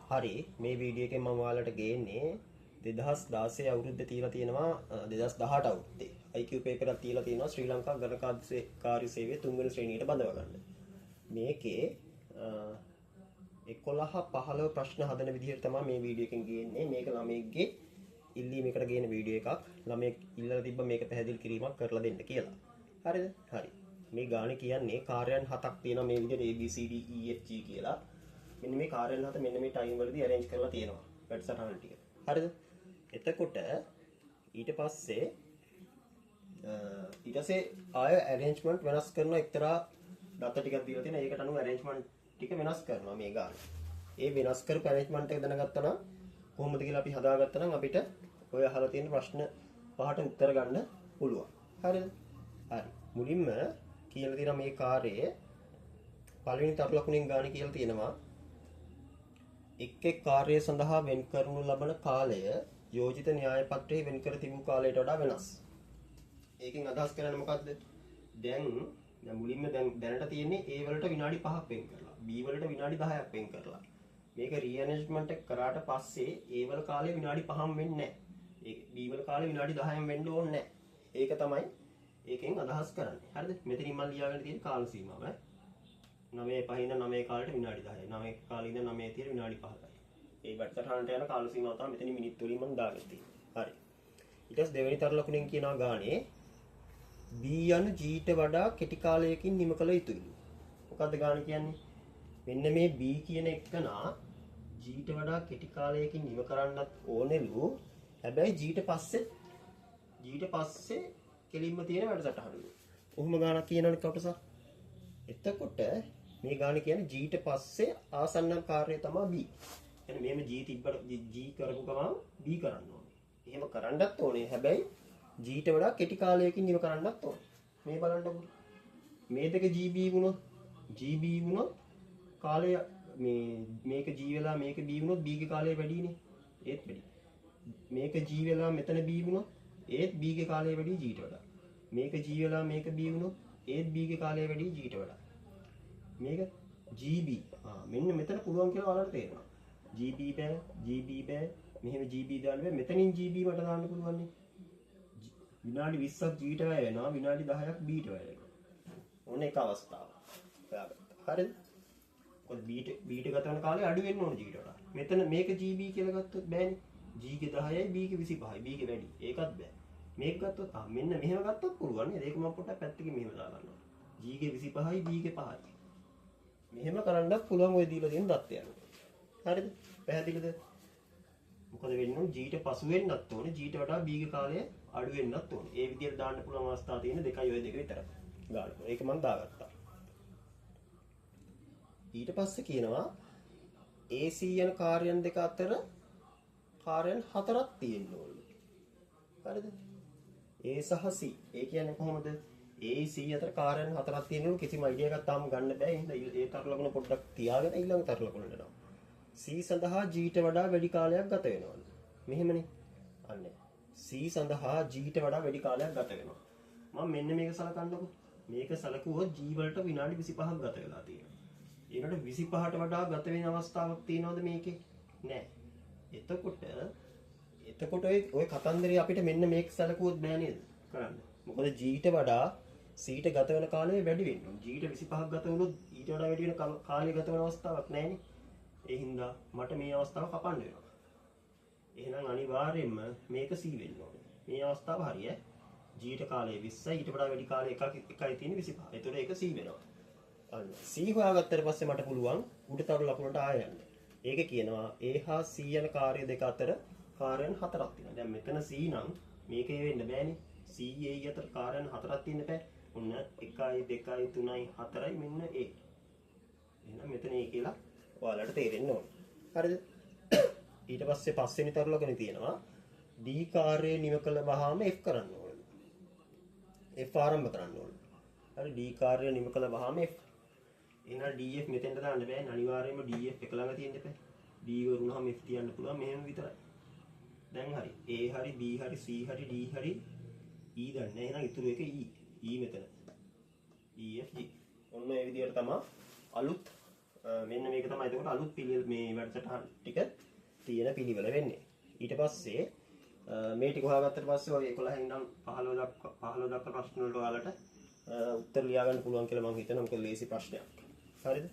හරි මේ වීඩියෝ එකෙන් මම ඔයාලට ගේන්නේ 2016 අවුරුද්ද තියලා තියෙනවා 2018 අවුරුද්දේ IQ paper එකක් තියලා තියෙනවා ශ්‍රී ලංකා ගණකාර්ය සේවයේ 3 වෙනි ශ්‍රේණියට බඳව ගන්න. මේකේ 11 15 ප්‍රශ්න හදන විදිහට තමයි මේ වීඩියෝ එකෙන් ගේන්නේ. මේක ළමයෙක්ගේ ඉල්ලීමකට ගේන වීඩියෝ එකක්. ළමයෙක් ඉල්ලලා තිබ්බ මේක පැහැදිලි කිරීමක් කරලා දෙන්න කියලා. හරිද? හරි. මේ ගානේ කියන්නේ කාර්යයන් 7ක් තියෙනවා මේ විදිහට A B C D E F G කියලා. මෙන්න මේ කාර්යයන් 7 මෙන්න මේ ටයිම් වලදී arrange කරලා තියෙනවා වැඩසටහන ටික. හරිද? එතකොට ඊට පස්සේ ආය arrangement වෙනස් කරන එක්තරා data ටිකක් දීලා තියෙනවා. ඒකට අනුව arrangement ටික වෙනස් කරනවා මේ ගානේ. ඒ වෙනස් කරපු arrangement එක දැනගත්තා නම් කොහොමද කියලා අපි හදාගත්තා නම් අපිට ඔය අහලා තියෙන ප්‍රශ්න පහට උත්තර ගන්න පුළුවන්. හරිද? හරි. මුලින්ම කියලා තියෙනවා මේ කාර්යයේ පළවෙනි තරු ලකුණෙන් ගානේ කියලා තියෙනවා එක් කාර්යය සඳහා වෙන් කරනු ලබන කාලය යෝජිත න්‍යාය පත්‍රයේ වෙන් කර තිබූ කාලයට වඩා වෙනස්. ඒකෙන් අදහස් කරන්නේ මොකද්ද? දැන් මුලින්ම දැනට තියෙන්නේ A වලට විනාඩි 5ක් වෙන් කරලා B වලට විනාඩි 10ක් වෙන් කරලා. මේක රීඅරේන්ජ්මන්ට් එක කරාට පස්සේ A වල කාලය විනාඩි 5ක් වෙන්නේ නැහැ. ඒක B වල කාලය විනාඩි 10ක් වෙන්න ඕනේ නැහැ. ඒක තමයි ඒකෙන් අදහස් කරන්නේ. හරිද? මෙතනින් මම ලියාගෙන තියෙන කාල සීමාව 9 පහින්ද 9 කාලයට විනාඩි 10යි. 9 කාලේ ඉඳන් 9 තියර විනාඩි 5යි. ඒ වැඩසටහනට යන කාල සීමාව තමයි මෙතන මිනිත්තු වලින් මම දාගෙන තියෙන්නේ. හරි. ඊට පස්සේ දෙවෙනි තර ලකුණෙන් කියනවා ගානේ B යන G ට වඩා කෙටි කාලයකින් නිම කළ යුතුයි. මොකද්ද ගාන කියන්නේ? මෙන්න මේ B කියන එකනා G ට වඩා කෙටි කාලයකින් නිම කරන්නත් ඕනෙලු. හැබැයි G ට පස්සේ කෙලින්ම තියෙන වැඩසටහනලු. කොහොම ගානක් කියනවනේ කොටස. එතකොට මේ ගාන කියන්නේ G ට පස්සේ ආසන්න කාර්යය තමයි B. يعني මෙහෙම G තිබ්බට G කරපු ගමන් B කරන්න ඕනේ. එහෙම කරන්නත් ඕනේ. හැබැයි G ට වඩා කෙටි කාලයකින් නිම කරන්නත් ඕනේ. මේ බලන්නකො. මේ දෙක GB වුණොත් GB වුණොත් කාලය මේක G වෙලා මේක B වුණොත් B ගේ කාලය වැඩිනේ. ඒත් වැඩි. මේක G වෙලා මෙතන B වුණොත් ඒත් B ගේ කාලය වැඩි G ට වඩා. මේක G වෙලා මේක B වුණොත් ඒත් B ගේ කාලය වැඩි G ට වඩා. මේක GB. මෙන්න මෙතන පුළුවන් කියලා ඔයාලට තේරෙනවා. GB බෑ. මෙහෙම GB දාන්න බෑ. මෙතනින් GB මට දාන්න පුළුවන් නේ. විනාඩි 20ක් G ට වැය වෙනවා. විනාඩි 10ක් B ට වැය වෙනවා. ඕන එක අවස්ථාවක්. හොයාගත්තා. හරිද? කොහොමද B ට ගත වෙන කාලය අඩු වෙන්න ඕන G ට වඩා. මෙතන මේක GB කියලා ගත්තොත් බෑනේ. G ගේ 10යි B ගේ 25යි. B ගේ වැඩි. ඒකත් බෑ. මේක ගත්තොත් මෙන්න මෙහෙම ගත්තොත් පුළුවන් නේද? ඒක මම පොඩ්ඩක් පැත්තකින් මෙහෙම දා ගන්නවා. G ගේ 25යි B ගේ 5යි. මෙහෙම කරන්නත් පුළුවන් ඔය දීලා තියෙන தත්ත්වයන්. හරිද? පැහැදිලිද? මොකද වෙන්නේ? G ට පසු වෙන්නත් ඕනේ. G ට වඩා B ගේ කාලය අඩු වෙන්නත් ඕනේ. ඒ විදිහට දාන්න පුළුවන් අවස්ථා තියෙන දෙකයි ඔය දෙක විතරයි. ගාන. ඒක මම දාගත්තා. ඊට පස්සේ කියනවා AC යන කාර්යයන් දෙක අතර කාර්යයන් 4ක් තියෙන්න ඕනේ. හරිද? A සහ C. ඒ කියන්නේ කොහොමද? A C අතර කාර්යයන් 4ක් තියෙනවලු කිසිම අයිඩියා එකක් තාම ගන්න බෑ. එහෙනම් ඒ තර ලකුණ පොඩ්ඩක් තියාගෙන ඊළඟ තර ලකුණට යනවා. C සඳහා G ට වඩා වැඩි කාලයක් ගත වෙනවා. මෙහෙමනේ. අන්න. C සඳහා G ට වඩා වැඩි කාලයක් ගත වෙනවා. මම මෙන්න මේක සලකන්නකො. මේක සලකුවොත් G වලට විනාඩි 25ක් ගත වෙලා තියෙනවා. ඒකට 25ට වඩා ගත වෙන අවස්ථාවක් තියෙනවද මේකේ? නෑ. එතකොට ඔය කතන්දරේ අපිට මෙන්න මේක සලකුවොත් බෑ නේද? කරන්න. මොකද G ට වඩා C ට ගත වෙන කාලය වැඩි වෙන්න ඕනේ. G ට 25ක් ගත වුණොත් ඊට වඩා වැඩි වෙන කාලය ගත වෙන අවස්ථාවක් නෑනේ. ඒ හින්දා මට මේ අවස්ථාව කපන්න වෙනවා. එහෙනම් අනිවාර්යයෙන්ම මේක C වෙන්න ඕනේ. මේ අවස්ථාව හරි ඈ. G ට කාලය 20යි ඊට වඩා වැඩි කාලය එකයි තියෙන්නේ 25. ඒතකොට ඒක C වෙනවා. අන්න C හොයාගත්තට පස්සේ මට පුළුවන් උඩතරු ලකුණට ආය යන්න. ඒක කියනවා A හා C යන කාර්ය දෙක අතර කාර්යයන් 4ක් තියෙනවා. දැන් මෙතන C නම් මේකේ වෙන්න බෑනේ. C A අතර කාර්යයන් 4ක් තියෙන්න බෑ. ඔන්න 1යි 2යි 3යි 4යි මෙන්න A. එහෙනම් මෙතන A කියලා ඔයාලට තේරෙන්න ඕනේ. හරිද? ඊට පස්සේ පස්වෙනි තරු ලකුණේ තියෙනවා D කාර්යය නිම කළ වහාම F කරන්න ඕනේ. F ආරම්භ කරන්න ඕනේ. හරි D කාර්යය නිම කළ වහාම F. එහෙනම් DF මෙතෙන්ට දාන්න බෑ. අනිවාර්යයෙන්ම DF එක ළඟ තියෙන්න එපා. D වරුණාම F තියන්න පුළුවන් මෙහෙම විතරයි. දැන් හරි. A හරි B හරි C හරි D හරි E දන්නේ. එහෙනම් ඉතුරු එක E මෙතන. EF G. ඔන්න ඒ විදිහට තමයි අලුත් මෙන්න මේක තමයි එතකොට අලුත් පිළිවෙල මේ වැඩසටහන් ටික තියෙන පිළිවෙල වෙන්නේ. ඊට පස්සේ මේ ටික හොයාගත්තට පස්සේ ඔය 11 ඉඳන් 15 දක්වා ප්‍රශ්න වලට ඔයාලට උත්තර ලියා ගන්න පුළුවන් කියලා මම හිතනවා. මොකද ලේසි ප්‍රශ්නයක්. හරිද?